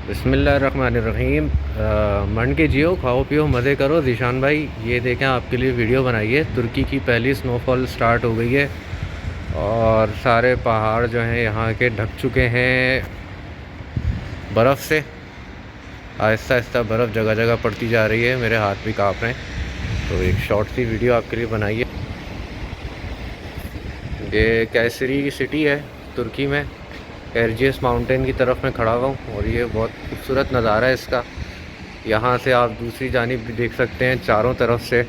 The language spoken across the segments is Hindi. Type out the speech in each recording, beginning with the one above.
बिस्मिल्लाहिर्रहमानिर्रहीम। मन के जियो, खाओ पियो, मज़े करो। ज़ीशान भाई, ये देखें आपके लिए वीडियो बनाई है। तुर्की की पहली स्नोफॉल स्टार्ट हो गई है और सारे पहाड़ जो हैं यहाँ के ढक चुके हैं बर्फ़ से। आहिस्ता आहिस्ता बर्फ़ जगह जगह पड़ती जा रही है, मेरे हाथ भी काँप रहे हैं। तो एक शॉर्ट सी वीडियो आपके लिए बनाई है। ये कैसरी सिटी है तुर्की में, एरजियस माउंटेन की तरफ मैं खड़ा हुआ हूँ और ये बहुत खूबसूरत नज़ारा है इसका। यहाँ से आप दूसरी जानिब भी देख सकते हैं चारों तरफ से।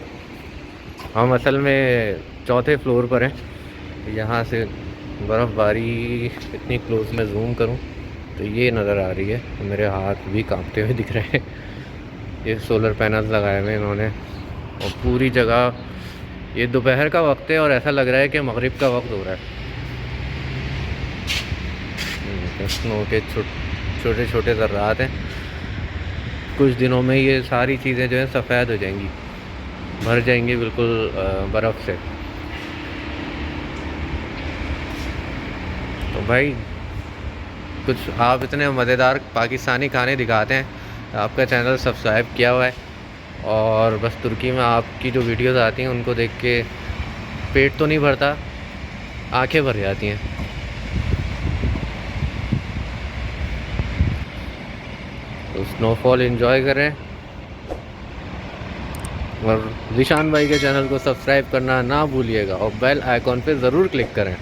हम असल में चौथे फ्लोर पर हैं। यहाँ से बर्फ़बारी इतनी क्लोज में जूम करूँ तो ये नज़र आ रही है। मेरे हाथ भी कांपते हुए दिख रहे हैं। ये सोलर पैनल लगाए हुए इन्होंने और पूरी जगह। ये दोपहर का वक्त है और ऐसा लग रहा है कि मगरिब का वक्त हो रहा है। स्नो के छोटे छोटे ज़र्रात हैं। कुछ दिनों में ये सारी चीज़ें जो हैं सफ़ेद हो जाएंगी, भर जाएंगी बिल्कुल बर्फ़ से। तो भाई, कुछ आप इतने मज़ेदार पाकिस्तानी खाने दिखाते हैं, आपका चैनल सब्सक्राइब किया हुआ है और बस तुर्की में आपकी जो वीडियोस आती हैं उनको देख के पेट तो नहीं भरता, आंखें भर जाती हैं। तो स्नोफॉल एंजॉय करें और ज़ीशान भाई के चैनल को सब्सक्राइब करना ना भूलिएगा और बेल आइकॉन पे ज़रूर क्लिक करें।